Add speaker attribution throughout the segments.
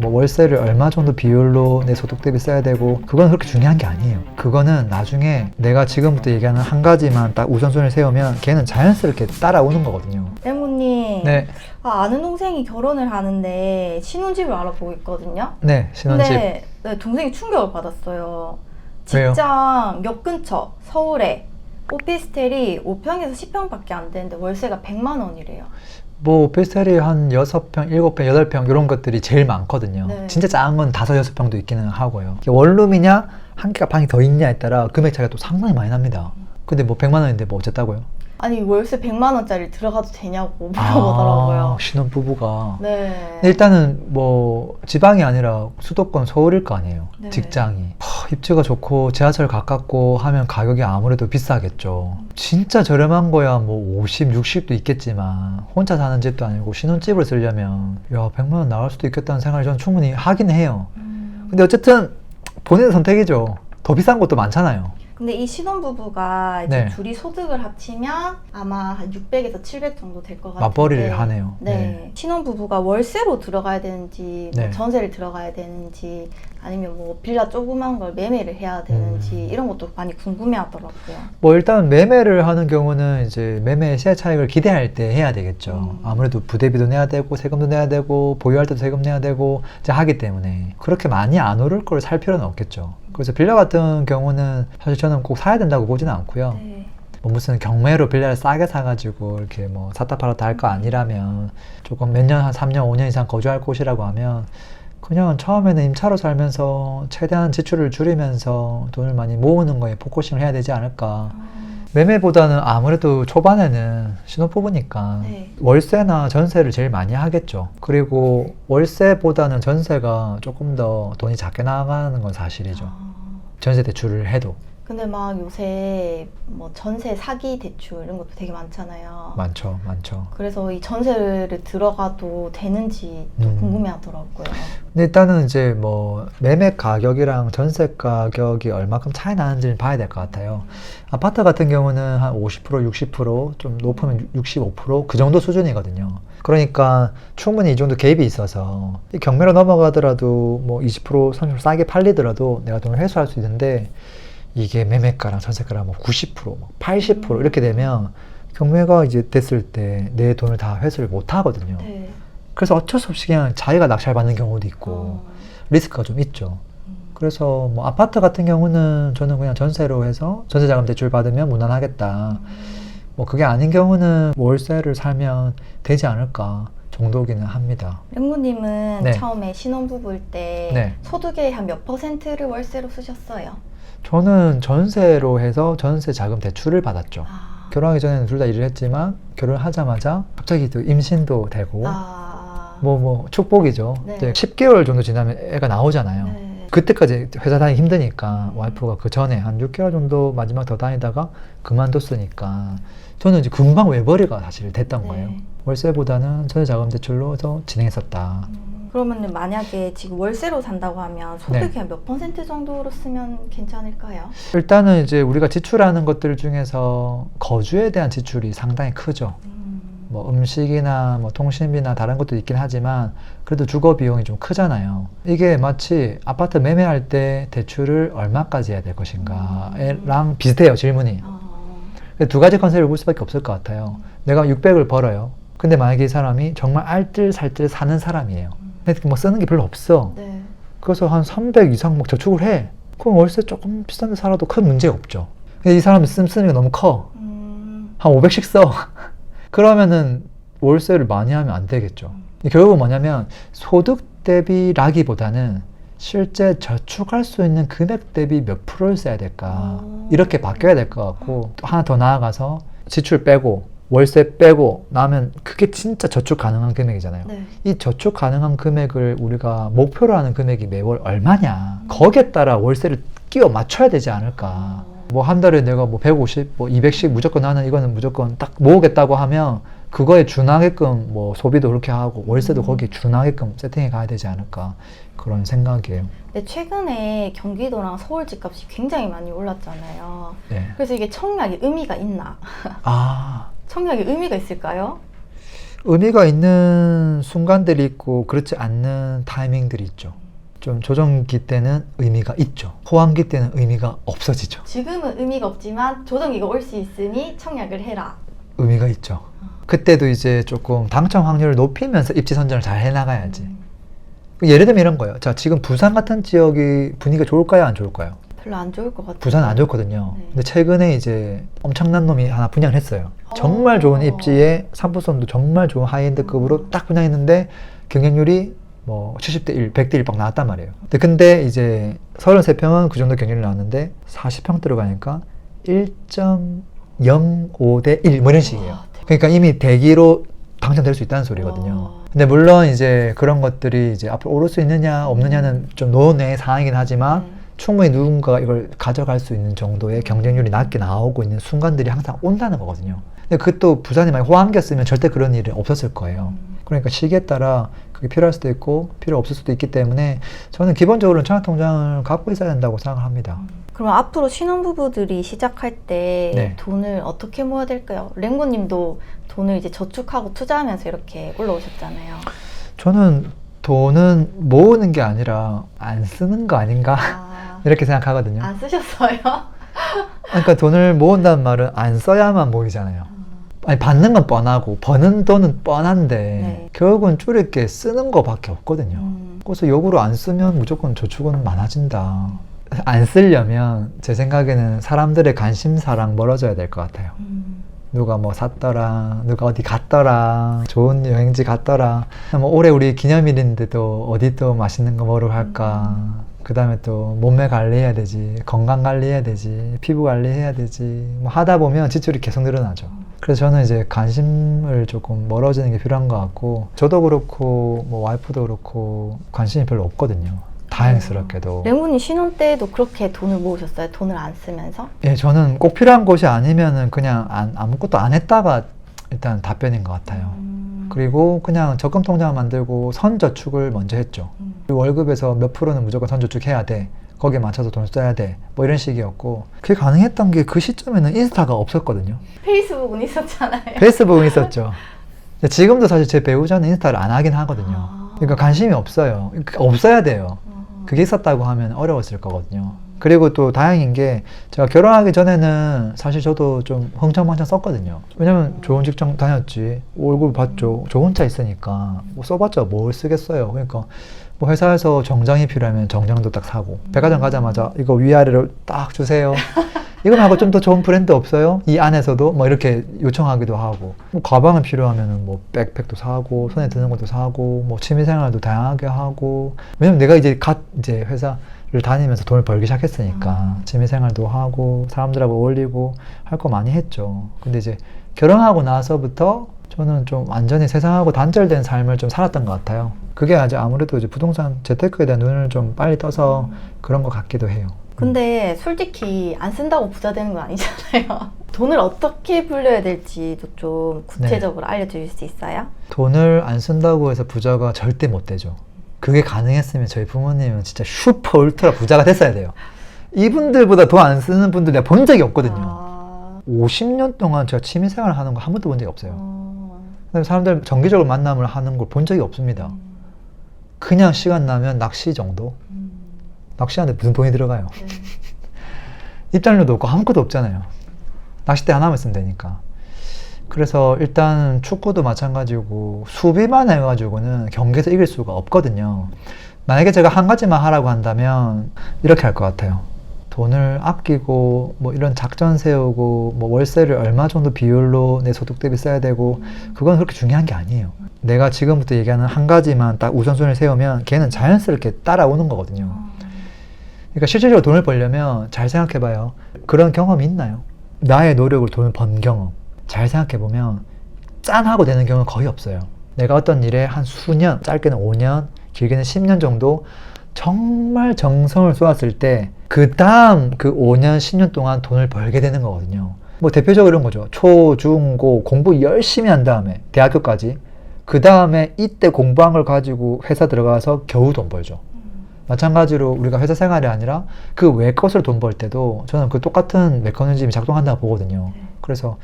Speaker 1: 뭐 월세를 얼마 정도 비율로 내 소득 대비 써야 되고 그건 그렇게 중요한 게 아니에요. 그거는 나중에 내가 지금부터 얘기하는 한 가지만 딱 우선순위를 세우면 걔는 자연스럽게 따라오는 거거든요.
Speaker 2: 맹구님,
Speaker 1: 네,
Speaker 2: 아는 동생이 결혼을 하는데 신혼집을 알아보고 있거든요.
Speaker 1: 네, 신혼집.
Speaker 2: 근데 네, 동생이 충격을 받았어요.
Speaker 1: 왜요?
Speaker 2: 직장 역 근처 서울에 오피스텔이 5평에서 10평밖에 안 되는데 월세가 100만 원이래요.
Speaker 1: 뭐 오피스텔이 한 6평, 7평, 8평 이런 것들이 제일 많거든요.
Speaker 2: 네.
Speaker 1: 진짜 작은 건 5, 6평도 있기는 하고요. 원룸이냐 한 개가 방이 더 있냐에 따라 금액 차이가 또 상당히 많이 납니다. 근데 뭐 100만 원인데 뭐 어쨌다고요?
Speaker 2: 아니 월세 100만 원짜리 들어가도 되냐고 물어보더라고요.
Speaker 1: 신혼부부가.
Speaker 2: 네.
Speaker 1: 일단은 뭐 지방이 아니라 수도권 서울일 거 아니에요.
Speaker 2: 네.
Speaker 1: 직장이. 입지가 좋고 지하철 가깝고 하면 가격이 아무래도 비싸겠죠. 진짜 저렴한 거야 뭐 50, 60도 있겠지만 혼자 사는 집도 아니고 신혼집을 쓰려면 야 100만 원 나갈 수도 있겠다는 생각을 저는 충분히 하긴 해요. 근데 어쨌든 본인의 선택이죠. 더 비싼 것도 많잖아요.
Speaker 2: 근데 이 신혼부부가 이제
Speaker 1: 네.
Speaker 2: 둘이 소득을 합치면 아마 한 600에서 700 정도 될 것 같은데
Speaker 1: 맞벌이를 하네요.
Speaker 2: 네.
Speaker 1: 네.
Speaker 2: 신혼부부가 월세로 들어가야 되는지 뭐
Speaker 1: 네.
Speaker 2: 전세를 들어가야 되는지 아니면 뭐 빌라 조그만 걸 매매를 해야 되는지 이런 것도 많이 궁금해 하더라고요.
Speaker 1: 뭐 일단 매매를 하는 경우는 이제 매매 시세 차익을 기대할 때 해야 되겠죠. 아무래도 부대비도 내야 되고 세금도 내야 되고 보유할 때도 세금 내야 되고 이제 하기 때문에 그렇게 많이 안 오를 걸 살 필요는 없겠죠. 그래서 빌라 같은 경우는 사실 저는 꼭 사야 된다고 보지는 않고요.
Speaker 2: 네.
Speaker 1: 뭐 무슨 경매로 빌라를 싸게 사가지고 이렇게 뭐 샀다 팔았다 할 거 아니라면 조금 몇 년, 한 3년, 5년 이상 거주할 곳이라고 하면 그냥 처음에는 임차로 살면서 최대한 지출을 줄이면서 돈을 많이 모으는 거에 포커싱을 해야 되지 않을까. 매매보다는 아무래도 초반에는 신혼부부니까
Speaker 2: 네.
Speaker 1: 월세나 전세를 제일 많이 하겠죠. 그리고 월세보다는 전세가 조금 더 돈이 작게 나가는 건 사실이죠. 전세 대출을 해도.
Speaker 2: 근데 막 요새 뭐 전세 사기 대출 이런 것도 되게 많잖아요.
Speaker 1: 많죠, 많죠.
Speaker 2: 그래서 이 전세를 들어가도 되는지 궁금해 하더라고요.
Speaker 1: 근데 일단은 이제 뭐 매매 가격이랑 전세 가격이 얼마큼 차이 나는지를 봐야 될 것 같아요. 아파트 같은 경우는 한 50%, 60%, 좀 높으면 65%그 정도 수준이거든요. 그러니까 충분히 이 정도 갭이 있어서 이 경매로 넘어가더라도 뭐 20%, 30% 싸게 팔리더라도 내가 돈을 회수할 수 있는데 이게 매매가랑 전세가랑 뭐 90%, 80% 이렇게 되면 경매가 이제 됐을 때 내 돈을 다 회수를 못 하거든요.
Speaker 2: 네.
Speaker 1: 그래서 어쩔 수 없이 그냥 자기가 낙찰받는 경우도 있고 리스크가 좀 있죠. 그래서 뭐 아파트 같은 경우는 저는 그냥 전세로 해서 전세자금 대출 받으면 무난하겠다. 뭐 그게 아닌 경우는 월세를 살면 되지 않을까 정도기는 합니다.
Speaker 2: 맹구님은
Speaker 1: 네.
Speaker 2: 처음에 신혼부부일 때
Speaker 1: 네.
Speaker 2: 소득의 한 몇 퍼센트를 월세로 쓰셨어요?
Speaker 1: 저는 전세로 해서 전세 자금 대출을 받았죠. 결혼하기 전에는 둘 다 일을 했지만 결혼하자마자 갑자기 또 임신도 되고 뭐 축복이죠.
Speaker 2: 네.
Speaker 1: 이제 10개월 정도 지나면 애가 나오잖아요.
Speaker 2: 네.
Speaker 1: 그때까지 회사 다니기 힘드니까 와이프가 그 전에 한 6개월 정도 마지막 더 다니다가 그만뒀으니까 저는 이제 금방 외벌이가 사실 됐던
Speaker 2: 네.
Speaker 1: 거예요. 월세보다는 전세자금 대출로 해서 진행했었다.
Speaker 2: 그러면 만약에 지금 월세로 산다고 하면 소득의
Speaker 1: 네.
Speaker 2: 한 몇 퍼센트 정도로 쓰면 괜찮을까요?
Speaker 1: 일단은 이제 우리가 지출하는 것들 중에서 거주에 대한 지출이 상당히 크죠. 뭐 음식이나 뭐 통신비나 다른 것도 있긴 하지만 그래도 주거 비용이 좀 크잖아요. 이게 마치 아파트 매매할 때 대출을 얼마까지 해야 될 것인가랑 비슷해요, 질문이. 두 가지 컨셉을 볼 수밖에 없을 것 같아요. 내가 600을 벌어요. 근데 만약에 이 사람이 정말 알뜰살뜰 사는 사람이에요. 근데 뭐 쓰는 게 별로 없어.
Speaker 2: 네.
Speaker 1: 그래서 한 300 이상 막 저축을 해. 그럼 월세 조금 비싼 데 살아도 큰 문제가 없죠. 근데 이 사람이 쓰는 게 너무 커. 한 500씩 써. 그러면은 월세를 많이 하면 안 되겠죠. 결국은 뭐냐면 소득 대비라기보다는 실제 저축할 수 있는 금액 대비 몇 프로를 써야 될까 이렇게 바뀌어야 될 것 같고 또 하나 더 나아가서 지출 빼고 월세 빼고 나면 그게 진짜 저축 가능한 금액이잖아요.
Speaker 2: 네.
Speaker 1: 이 저축 가능한 금액을 우리가 목표로 하는 금액이 매월 얼마냐 거기에 따라 월세를 끼워 맞춰야 되지 않을까. 뭐 한 달에 내가 뭐 150, 뭐 200씩 무조건 하는 이거는 무조건 딱 모으겠다고 하면 그거에 준하게끔 뭐 소비도 그렇게 하고 월세도 거기에 준하게끔 세팅해 가야 되지 않을까 그런 생각이에요.
Speaker 2: 근데 최근에 경기도랑 서울 집값이 굉장히 많이 올랐잖아요.
Speaker 1: 네.
Speaker 2: 그래서 이게 청약이 의미가 있나?
Speaker 1: 아,
Speaker 2: 청약이 의미가 있을까요?
Speaker 1: 의미가 있는 순간들이 있고 그렇지 않는 타이밍들이 있죠. 좀 조정기 때는 의미가 있죠. 호황기 때는 의미가 없어지죠.
Speaker 2: 지금은 의미가 없지만 조정기가 올 수 있으니 청약을 해라.
Speaker 1: 의미가 있죠. 그때도 이제 조금 당첨 확률을 높이면서 입지 선정을 잘 해나가야지. 예를 들면 이런 거예요. 자, 지금 부산 같은 지역이 분위기가 좋을까요? 안 좋을까요?
Speaker 2: 별로 안 좋을 것 같아요.
Speaker 1: 부산은 안 좋거든요.
Speaker 2: 네.
Speaker 1: 근데 최근에 이제 엄청난 놈이 하나 분양을 했어요. 정말 좋은 입지에 상품성도 정말 좋은 하이엔드급으로 딱 분양했는데 경쟁률이 뭐 70대 1, 100대 1 막 나왔단 말이에요. 근데 이제 33평은 그 정도 경쟁률이 나왔는데 40평 들어가니까 1.05대 1 뭐 이런 식이에요. 그러니까 이미 대기로 당첨될 수 있다는 소리거든요. 근데 물론 이제 그런 것들이 이제 앞으로 오를 수 있느냐 없느냐는 좀 논의 사항이긴 하지만 충분히 누군가가 이걸 가져갈 수 있는 정도의 경쟁률이 낮게 나오고 있는 순간들이 항상 온다는 거거든요. 근데 그것도 부산이 만약 호황기였으면 절대 그런 일이 없었을 거예요. 그러니까 시기에 따라 그게 필요할 수도 있고 필요 없을 수도 있기 때문에 저는 기본적으로 청약통장을 갖고 있어야 된다고 생각을 합니다.
Speaker 2: 그럼 앞으로 신혼부부들이 시작할 때
Speaker 1: 네.
Speaker 2: 돈을 어떻게 모아야 될까요? 랭고님도 돈을 이제 저축하고 투자하면서 이렇게 올라오셨잖아요.
Speaker 1: 저는 돈은 모으는 게 아니라 안 쓰는 거 아닌가 이렇게 생각하거든요.
Speaker 2: 안 쓰셨어요?
Speaker 1: 그러니까 돈을 모은다는 말은 안 써야만 모이잖아요. 아니 받는 건 뻔하고 버는 돈은 뻔한데
Speaker 2: 네.
Speaker 1: 결국은 줄일 게 쓰는 거밖에 없거든요. 그래서 역으로 안 쓰면 무조건 저축은 많아진다. 안 쓰려면 제 생각에는 사람들의 관심사랑 멀어져야 될 것 같아요. 누가 뭐 샀더라, 누가 어디 갔더라, 좋은 여행지 갔더라, 뭐 올해 우리 기념일인데도 어디 또 맛있는 거 먹으러 갈까, 그 다음에 또 몸매 관리해야 되지, 건강 관리해야 되지, 피부 관리해야 되지, 뭐 하다 보면 지출이 계속 늘어나죠. 그래서 저는 이제 관심을 조금 멀어지는 게 필요한 것 같고, 저도 그렇고 뭐 와이프도 그렇고 관심이 별로 없거든요. 다행스럽게도.
Speaker 2: 랭고님 신혼 때도 그렇게 돈을 모으셨어요? 돈을 안 쓰면서?
Speaker 1: 예, 저는 꼭 필요한 것이 아니면은 그냥 아무것도 안 했다가 일단 답변인 것 같아요. 그리고 그냥 적금 통장 만들고 선저축을 먼저 했죠. 월급에서 몇 프로는 무조건 선저축해야 돼. 거기에 맞춰서 돈 써야 돼. 뭐 이런 식이었고 그게 가능했던 게 그 시점에는 인스타가 없었거든요.
Speaker 2: 페이스북은 있었잖아요.
Speaker 1: 페이스북은 있었죠. 근데 지금도 사실 제 배우자는 인스타를 안 하긴 하거든요. 그러니까 관심이 없어요. 없어야 돼요. 그게 있었다고 하면 어려웠을 거거든요. 그리고 또 다행인 게 제가 결혼하기 전에는 사실 저도 좀 흥청망청 썼거든요. 왜냐면 좋은 직장 다녔지, 월급 받죠, 좋은 차 있으니까 뭐 써봤자 뭘 쓰겠어요. 그러니까 뭐 회사에서 정장이 필요하면 정장도 딱 사고, 백화점 가자마자 이거 위아래로 딱 주세요. 이거 말고 좀 더 좋은 브랜드 없어요? 이 안에서도 뭐 이렇게 요청하기도 하고, 뭐 가방은 필요하면은 뭐 백팩도 사고, 손에 드는 것도 사고, 뭐 취미생활도 다양하게 하고. 왜냐면 내가 이제 이제 회사를 다니면서 돈을 벌기 시작했으니까 취미생활도 하고 사람들하고 어울리고 할 거 많이 했죠. 근데 이제 결혼하고 나서부터 저는 좀 완전히 세상하고 단절된 삶을 좀 살았던 것 같아요. 그게 아무래도 이제 부동산 재테크에 대한 눈을 좀 빨리 떠서 그런 것 같기도 해요.
Speaker 2: 근데 솔직히 안 쓴다고 부자 되는 건 아니잖아요. 돈을 어떻게 불려야 될지도 좀 구체적으로 알려주실 수 있어요?
Speaker 1: 돈을 안 쓴다고 해서 부자가 절대 못 되죠. 그게 가능했으면 저희 부모님은 진짜 슈퍼 울트라 부자가 됐어야 돼요. 이분들보다 돈 안 쓰는 분들 내가 본 적이 없거든요. 50년 동안 제가 취미생활을 하는 거 한 번도 본 적이 없어요. 사람들 정기적으로 만남을 하는 걸 본 적이 없습니다. 그냥 시간 나면 낚시 정도? 낚시하는데 무슨 돈이 들어가요? 입장료도 없고 아무것도 없잖아요. 낚싯대 하나만 있으면 되니까. 그래서 일단 축구도 마찬가지고 수비만 해가지고는 경기에서 이길 수가 없거든요. 만약에 제가 한 가지만 하라고 한다면 이렇게 할 것 같아요. 돈을 아끼고 뭐 이런 작전 세우고 뭐 월세를 얼마 정도 비율로 내 소득 대비 써야 되고 그건 그렇게 중요한 게 아니에요. 내가 지금부터 얘기하는 한 가지만 딱 우선순위를 세우면 걔는 자연스럽게 따라오는 거거든요. 그러니까 실질적으로 돈을 벌려면 잘 생각해봐요. 그런 경험이 있나요? 나의 노력으로 돈을 번 경험. 잘 생각해보면 짠 하고 되는 경우는 거의 없어요. 내가 어떤 일에 한 수년, 짧게는 5년, 길게는 10년 정도 정말 정성을 쏟았을 때 그 다음 그 5년, 10년 동안 돈을 벌게 되는 거거든요. 뭐 대표적으로 이런 거죠. 초, 중, 고 공부 열심히 한 다음에 대학교까지 그 다음에 이때 공부한 걸 가지고 회사 들어가서 겨우 돈 벌죠. 마찬가지로 우리가 회사 생활이 아니라 그 외 것을 돈 벌 때도 저는 그 똑같은 메커니즘이 작동한다고 보거든요. 그래서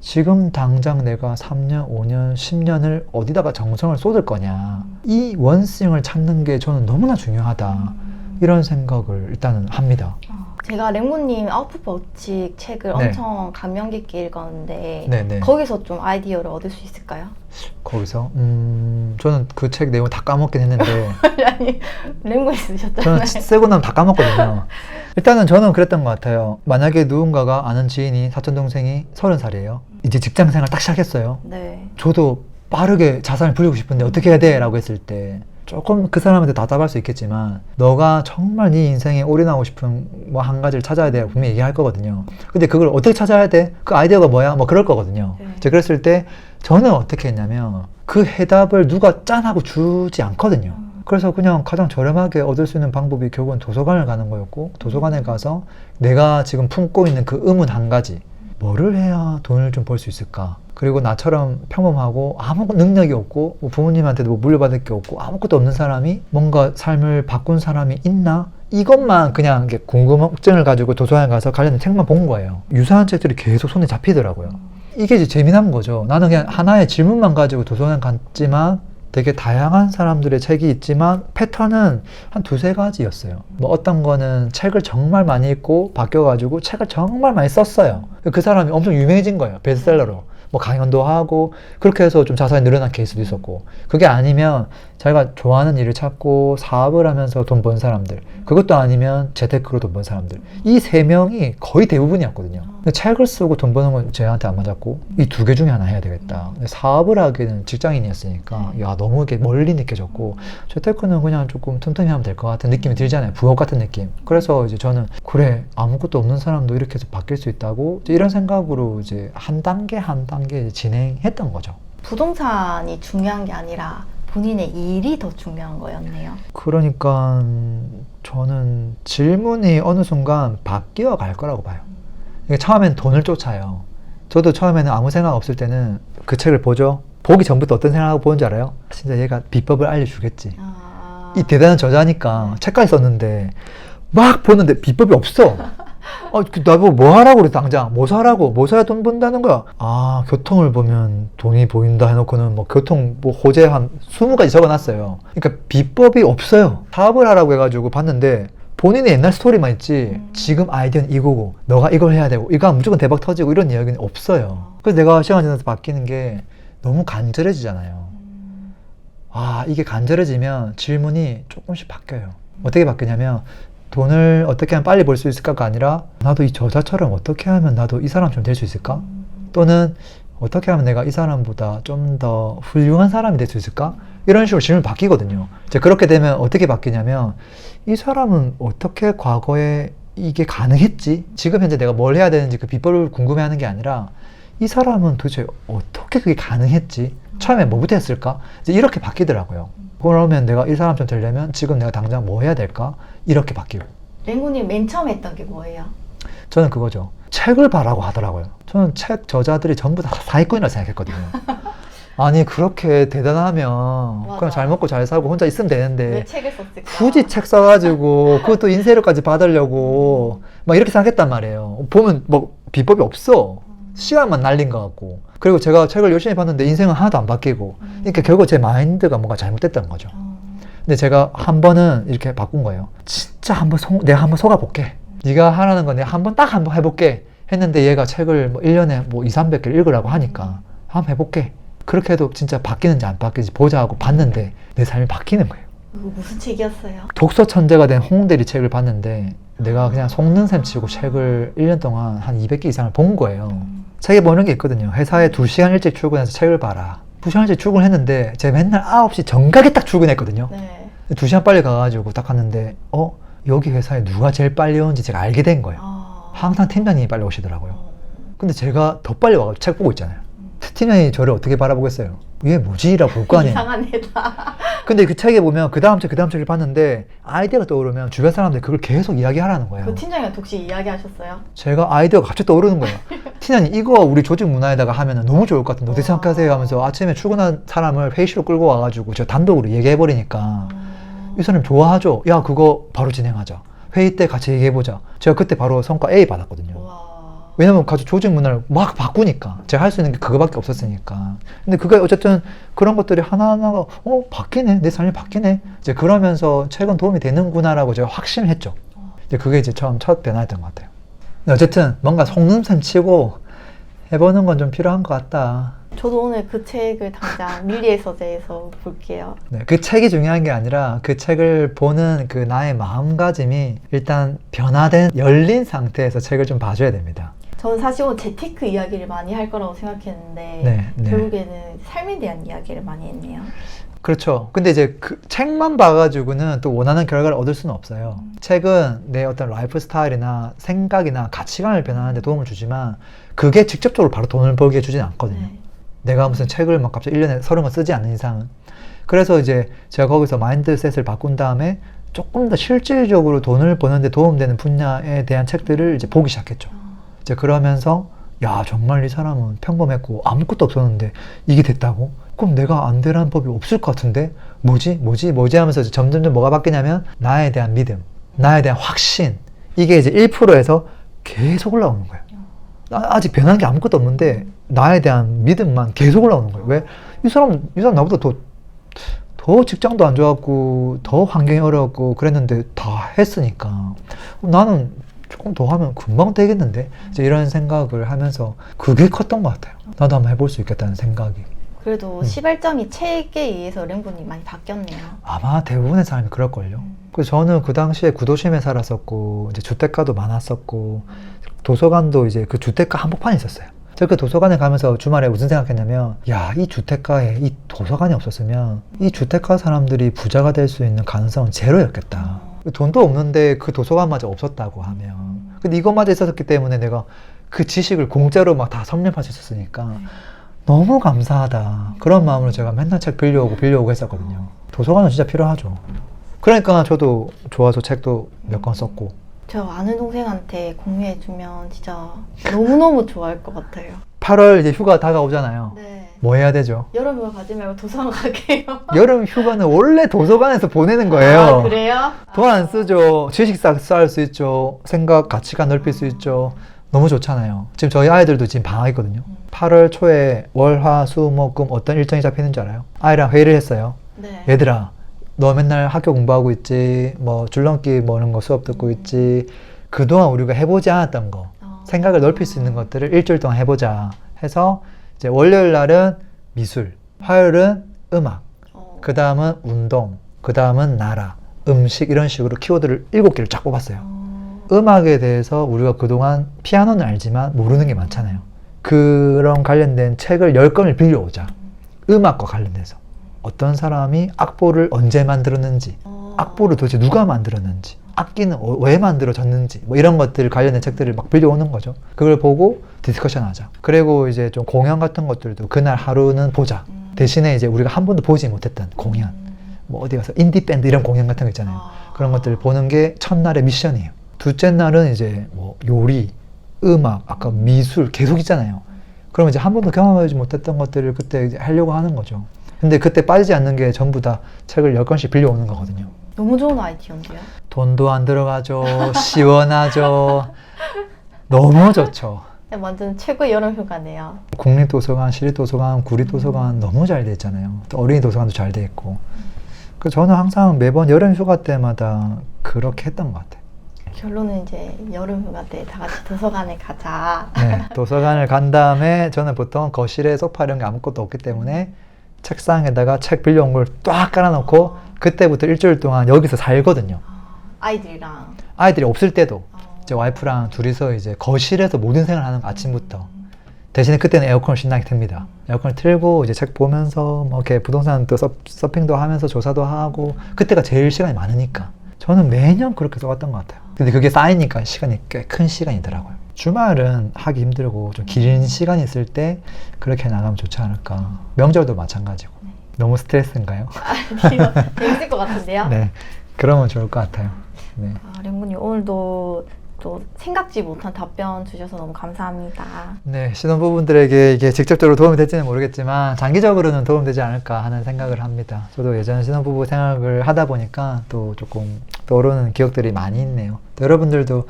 Speaker 1: 지금 당장 내가 3년, 5년, 10년을 어디다가 정성을 쏟을 거냐. 이 원스윙을 찾는 게 저는 너무나 중요하다. 이런 생각을 일단은 합니다.
Speaker 2: 제가 랭모님 아웃풋 법칙 책을
Speaker 1: 네.
Speaker 2: 엄청 감명 깊게 읽었는데
Speaker 1: 네네.
Speaker 2: 거기서 좀 아이디어를 얻을 수 있을까요?
Speaker 1: 거기서 저는 그 책 내용을 다 까먹긴 했는데
Speaker 2: 아니 랭모님 쓰셨잖아요.
Speaker 1: 저는 쓰고 나면 다 까먹거든요. 일단은 저는 그랬던 것 같아요. 만약에 누군가가 아는 지인이 사촌동생이 30살이에요. 이제 직장생활 딱 시작했어요.
Speaker 2: 네.
Speaker 1: 저도 빠르게 자산을 불리고 싶은데 어떻게 해야 돼? 라고 했을 때 조금 그 사람한테 답답할 수 있겠지만 너가 정말 네 인생에 올인하고 싶은 뭐 한 가지를 찾아야 돼 분명히 얘기할 거거든요. 근데 그걸 어떻게 찾아야 돼? 그 아이디어가 뭐야? 뭐 그럴 거거든요.
Speaker 2: 네.
Speaker 1: 이제 그랬을 때 저는 어떻게 했냐면 그 해답을 누가 짠하고 주지 않거든요. 그래서 그냥 가장 저렴하게 얻을 수 있는 방법이 결국은 도서관을 가는 거였고 도서관에 가서 내가 지금 품고 있는 그 의문 한 가지 뭐를 해야 돈을 좀 벌 수 있을까? 그리고 나처럼 평범하고 아무 능력이 없고 뭐 부모님한테도 뭐 물려받을 게 없고 아무것도 없는 사람이 뭔가 삶을 바꾼 사람이 있나? 이것만 그냥 이렇게 궁금증을 가지고 도서관에 가서 관련된 책만 본 거예요. 유사한 책들이 계속 손에 잡히더라고요. 이게 이제 재미난 거죠. 나는 그냥 하나의 질문만 가지고 도서관에 갔지만 되게 다양한 사람들의 책이 있지만 패턴은 한 두세 가지였어요. 뭐 어떤 거는 책을 정말 많이 읽고 바뀌어가지고 책을 정말 많이 썼어요. 그 사람이 엄청 유명해진 거예요. 베스트셀러로. 뭐 강연도 하고 그렇게 해서 좀 자산이 늘어난 케이스도 있었고 그게 아니면 자기가 좋아하는 일을 찾고 사업을 하면서 돈 번 사람들 그것도 아니면 재테크로 돈 번 사람들 이 세 명이 거의 대부분이었거든요. 근데 책을 쓰고 돈 버는 건 쟤한테 안 맞았고 이 두 개 중에 하나 해야 되겠다. 근데 사업을 하기에는 직장인이었으니까 야 너무 이렇게 멀리 느껴졌고 재테크는 그냥 조금 틈틈이 하면 될 것 같은 느낌이 들잖아요. 부업 같은 느낌. 그래서 이제 저는 그래 아무것도 없는 사람도 이렇게 해서 바뀔 수 있다고 이제 이런 생각으로 이제 한 단계 한 단계 진행했던 거죠.
Speaker 2: 부동산이 중요한 게 아니라 본인의 일이 더 중요한 거였네요.
Speaker 1: 그러니까 저는 질문이 어느 순간 바뀌어 갈 거라고 봐요. 이게 처음엔 돈을 쫓아요. 저도 처음에는 아무 생각 없을 때는 그 책을 보죠. 보기 전부터 어떤 생각하고 보는 줄 알아요? 진짜 얘가 비법을 알려주겠지. 이 대단한 저자니까 책까지 썼는데 막 보는데 비법이 없어. 나보고 뭐 하라고 그래 당장 뭐 사라고 뭐 사야 돈 번다는 거야. 아 교통을 보면 돈이 보인다 해놓고는 뭐 교통 뭐 호재 한 20가지 적어놨어요. 그러니까 비법이 없어요. 사업을 하라고 해가지고 봤는데 본인의 옛날 스토리만 있지 지금 아이디어는 이거고 너가 이걸 해야 되고 이거 하면 무조건 대박 터지고 이런 이야기는 없어요. 그래서 내가 시간 지나서 바뀌는 게 너무 간절해지잖아요. 이게 간절해지면 질문이 조금씩 바뀌어요. 어떻게 바뀌냐면 돈을 어떻게 하면 빨리 벌 수 있을까가 아니라 나도 이 저자처럼 어떻게 하면 나도 이 사람처럼 될 수 있을까? 또는 어떻게 하면 내가 이 사람보다 좀 더 훌륭한 사람이 될 수 있을까? 이런 식으로 질문이 바뀌거든요. 이제 그렇게 되면 어떻게 바뀌냐면 이 사람은 어떻게 과거에 이게 가능했지? 지금 현재 내가 뭘 해야 되는지 그 비법을 궁금해하는 게 아니라 이 사람은 도대체 어떻게 그게 가능했지? 처음에 뭐부터 했을까? 이제 이렇게 바뀌더라고요. 그러면 내가 이 사람처럼 되려면 지금 내가 당장 뭐 해야 될까? 이렇게 바뀌고.
Speaker 2: 랭구님 맨 처음에 했던 게 뭐예요?
Speaker 1: 저는 그거죠. 책을 봐라고 하더라고요. 저는 책 저자들이 전부 다 사기꾼이라 생각했거든요. 아니 그렇게 대단하면
Speaker 2: 맞아.
Speaker 1: 그냥 잘 먹고 잘 살고 혼자 있으면 되는데
Speaker 2: 왜 책을 썼을까?
Speaker 1: 굳이 책 써가지고 그것도 인쇄료까지 받으려고 막 이렇게 생각했단 말이에요. 보면 뭐 비법이 없어. 시간만 날린 것 같고. 그리고 제가 책을 열심히 봤는데 인생은 하나도 안 바뀌고. 그러니까 결국 제 마인드가 뭔가 잘못됐다는 거죠. 근데 제가 한 번은 이렇게 바꾼 거예요. 진짜 내가 한번 속아볼게. 네가 하라는 건 내가 딱 한 번 해볼게. 했는데 얘가 책을 뭐 1년에 뭐 200~300개를 읽으라고 하니까 한번 해볼게. 그렇게 해도 진짜 바뀌는지 안 바뀌는지 보자 하고 봤는데 내 삶이 바뀌는 거예요.
Speaker 2: 그거 무슨 책이었어요?
Speaker 1: 독서 천재가 된 홍대리 책을 봤는데 내가 그냥 속는 셈 치고 책을 1년 동안 한 200개 이상을 본 거예요. 책에 보는 게 있거든요. 회사에 2시간 일찍 출근해서 책을 봐라. 2시간 일찍 출근했는데 제가 맨날 9시 정각에 딱 출근했거든요.
Speaker 2: 네.
Speaker 1: 2시간 빨리 가가지고 딱 갔는데 여기 회사에 누가 제일 빨리 오는지 제가 알게 된 거예요. 항상 팀장님이 빨리 오시더라고요. 근데 제가 더 빨리 와가지고 책 보고 있잖아요. 팀장님이 저를 어떻게 바라보겠어요? 얘 뭐지? 라고 볼 거 아니에요.
Speaker 2: 이상한 애다. 근데
Speaker 1: 근데 그 책에 보면 그 다음 책을 봤는데 아이디어가 떠오르면 주변 사람들이 그걸 계속 이야기하라는 거예요.
Speaker 2: 그 팀장이랑 독시 이야기하셨어요?
Speaker 1: 제가 아이디어가 갑자기 떠오르는 거예요. 팀장님 이거 우리 조직 문화에다가 하면 너무 좋을 것 같은데 어떻게 생각하세요? 하면서 아침에 출근한 사람을 회의실로 끌고 와가지고 제가 단독으로 얘기해버리니까 이 사람 좋아하죠? 야 그거 바로 진행하자. 회의 때 같이 얘기해보자. 제가 그때 바로 성과 A 받았거든요.
Speaker 2: 와.
Speaker 1: 왜냐면 가족 조직 문화를 막 바꾸니까 제가 할 수 있는 게 그거밖에 없었으니까. 근데 그게 어쨌든 그런 것들이 하나하나가 바뀌네, 내 삶이 바뀌네, 이제 그러면서 책은 도움이 되는구나라고 제가 확신을 했죠. 이제 그게 이제 처음 첫 변화였던 것 같아요. 근데 어쨌든 뭔가 속눈썹 치고 해보는 건 좀 필요한 것 같다.
Speaker 2: 저도 오늘 그 책을 당장 밀리의 서재에서 볼게요.
Speaker 1: 네, 그 책이 중요한 게 아니라 그 책을 보는 그 나의 마음가짐이 일단 변화된 열린 상태에서 책을 좀 봐줘야 됩니다.
Speaker 2: 저는 사실 오늘 재테크 이야기를 많이 할 거라고 생각했는데
Speaker 1: 네.
Speaker 2: 결국에는 삶에 대한 이야기를 많이 했네요.
Speaker 1: 그렇죠. 근데 이제 그 책만 봐가지고는 또 원하는 결과를 얻을 수는 없어요. 책은 내 어떤 라이프 스타일이나 생각이나 가치관을 변화하는 데 도움을 주지만 그게 직접적으로 바로 돈을 벌게 해주진 않거든요.
Speaker 2: 네.
Speaker 1: 내가 무슨 책을 막 갑자기 1년에 30권 쓰지 않는 이상은. 그래서 이제 제가 거기서 마인드셋을 바꾼 다음에 조금 더 실질적으로 돈을 버는 데 도움되는 분야에 대한 책들을 이제 보기 시작했죠. 이제 그러면서 야, 정말 이 사람은 평범했고 아무것도 없었는데 이게 됐다고? 그럼 내가 안 되라는 법이 없을 것 같은데? 뭐지 하면서 이제 점점점 뭐가 바뀌냐면 나에 대한 믿음, 나에 대한 확신, 이게 이제 1%에서 계속 올라오는 거예요. 아직 변한 게 아무것도 없는데 나에 대한 믿음만 계속 올라오는 거예요. 왜? 이 사람 나보다 더 직장도 안 좋았고 더 환경이 어려웠고 그랬는데 다 했으니까 나는 조금 더 하면 금방 되겠는데, 이제 이런 생각을 하면서 그게 컸던 것 같아요. 나도 한번 해볼 수 있겠다는 생각이.
Speaker 2: 그래도 시발점이 책에 의해서 랭분이 많이 바뀌었네요.
Speaker 1: 아마 대부분의 사람이 그럴걸요. 그래서 저는 그 당시에 구도심에 살았었고 이제 주택가도 많았었고 도서관도 이제 그 주택가 한복판에 있었어요. 제가 그 도서관에 가면서 주말에 무슨 생각했냐면, 야, 이 주택가에 이 도서관이 없었으면 이 주택가 사람들이 부자가 될 수 있는 가능성은 제로였겠다. 돈도 없는데 그 도서관마저 없었다고 하면, 근데 이것마저 있었기 때문에 내가 그 지식을 공짜로 막 다 섭렵할 수 있었으니까 너무 감사하다, 그런 마음으로 제가 맨날 책 빌려오고 했었거든요. 도서관은 진짜 필요하죠. 그러니까 저도 좋아서 책도 몇 권 썼고.
Speaker 2: 저 아는 동생한테 공유해주면 진짜 너무너무 좋아할 것 같아요.
Speaker 1: 8월 이제 휴가 다가오잖아요.
Speaker 2: 네.
Speaker 1: 뭐 해야 되죠?
Speaker 2: 여름휴가 가지 말고 도서관 가게요.
Speaker 1: 여름 휴가는 원래 도서관에서 보내는 거예요.
Speaker 2: 아, 그래요?
Speaker 1: 돈 안 쓰죠. 지식 쌓을 수 있죠. 생각, 가치관 넓힐 수 있죠. 너무 좋잖아요. 지금 저희 아이들도 지금 방학이거든요. 8월 초에 월, 화, 수, 목, 금 어떤 일정이 잡히는 줄 알아요? 아이랑 회의를 했어요.
Speaker 2: 네.
Speaker 1: 얘들아, 너 맨날 학교 공부하고 있지, 뭐 줄넘기 뭐 이런 거 수업 듣고 있지, 그동안 우리가 해보지 않았던 거, 생각을 넓힐 수 있는 것들을 일주일 동안 해보자 해서, 이제 월요일 날은 미술, 화요일은 음악, 그 다음은 운동, 그 다음은 나라, 음식, 이런 식으로 키워드를 7개를 쫙 뽑았어요. 음악에 대해서 우리가 그동안 피아노는 알지만 모르는 게 많잖아요. 그런 관련된 책을 10권을 빌려오자. 음악과 관련돼서 어떤 사람이 악보를 언제 만들었는지, 악보를 도대체 누가 만들었는지, 악기는 왜 만들어졌는지, 뭐 이런 것들 관련된 책들을 막 빌려오는 거죠. 그걸 보고 디스커션 하자. 그리고 이제 좀 공연 같은 것들도 그날 하루는 보자. 대신에 이제 우리가 한 번도 보지 못했던 공연, 뭐 어디 가서 인디밴드 이런 공연 같은 거 있잖아요. 그런 것들을 보는 게 첫날의 미션이에요. 둘째 날은 이제 뭐 요리, 음악, 아까 미술 계속 있잖아요. 그러면 이제 한 번도 경험하지 못했던 것들을 그때 이제 하려고 하는 거죠. 근데 그때 빠지지 않는 게 전부 다 책을 10권씩 빌려오는 거거든요.
Speaker 2: 너무 좋은 아이디어인데요?
Speaker 1: 돈도 안 들어가죠. 시원하죠. 너무 좋죠.
Speaker 2: 완전 최고의 여름휴가네요.
Speaker 1: 국립도서관, 시립도서관, 구립도서관 너무 잘 돼 있잖아요. 또 어린이 도서관도 잘 돼 있고. 그래서 저는 항상 매번 여름휴가 때마다 그렇게 했던 것 같아요.
Speaker 2: 결론은 이제 여름휴가 때 다 같이 도서관에 가자.
Speaker 1: 네, 도서관을 간 다음에 저는 보통 거실에 소파 이런 게 아무것도 없기 때문에 책상에다가 책 빌려온 걸 딱 깔아놓고 그때부터 일주일 동안 여기서 살거든요.
Speaker 2: 아이들이랑.
Speaker 1: 아이들이 없을 때도 제 와이프랑 둘이서 이제 거실에서 모든 생활을 하는 거, 아침부터. 대신에 그때는 에어컨을 신나게 틉니다. 에어컨을 틀고 이제 책 보면서 뭐 이렇게 부동산 또 서핑도 하면서 조사도 하고, 그때가 제일 시간이 많으니까 저는 매년 그렇게 써왔던 것 같아요. 근데 그게 쌓이니까 시간이 꽤 큰 시간이더라고요. 주말은 하기 힘들고 좀 긴 시간이 있을 때 그렇게 나가면 좋지 않을까. 명절도 마찬가지고. 너무 스트레스인가요?
Speaker 2: 아니요, 재밌을 것 같은데요?
Speaker 1: 네, 그러면 좋을 것 같아요. 네.
Speaker 2: 랭군님 오늘도 또 생각지 못한 답변 주셔서 너무 감사합니다.
Speaker 1: 네, 신혼부부들에게 이게 직접적으로 도움이 될지는 모르겠지만 장기적으로는 도움되지 않을까 하는 생각을 합니다. 저도 예전 신혼부부 생활을 하다 보니까 또 조금 떠오르는 기억들이 많이 있네요. 또 여러분들도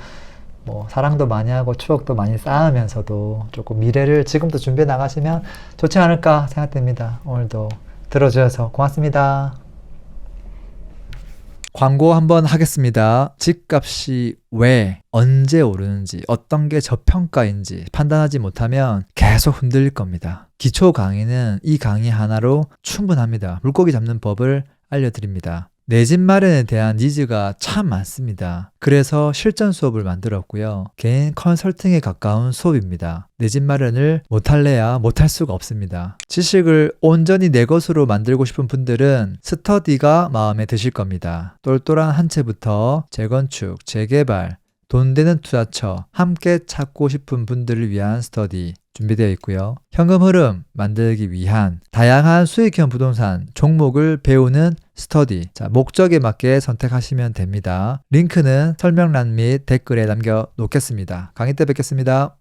Speaker 1: 뭐 사랑도 많이 하고 추억도 많이 쌓으면서도 조금 미래를 지금부터 준비해 나가시면 좋지 않을까 생각됩니다. 오늘도 들어주셔서 고맙습니다. 광고 한번 하겠습니다. 집값이 왜, 언제 오르는지, 어떤 게 저평가인지 판단하지 못하면 계속 흔들릴 겁니다. 기초 강의는 이 강의 하나로 충분합니다. 물고기 잡는 법을 알려드립니다. 내 집 마련에 대한 니즈가 참 많습니다. 그래서 실전 수업을 만들었고요. 개인 컨설팅에 가까운 수업입니다. 내 집 마련을 못할래야 못할 수가 없습니다. 지식을 온전히 내 것으로 만들고 싶은 분들은 스터디가 마음에 드실 겁니다. 똘똘한 한 채부터 재건축, 재개발, 돈 되는 투자처 함께 찾고 싶은 분들을 위한 스터디 준비되어 있고요. 현금 흐름 만들기 위한 다양한 수익형 부동산 종목을 배우는 스터디. 자, 목적에 맞게 선택하시면 됩니다. 링크는 설명란 및 댓글에 남겨 놓겠습니다. 강의 때 뵙겠습니다.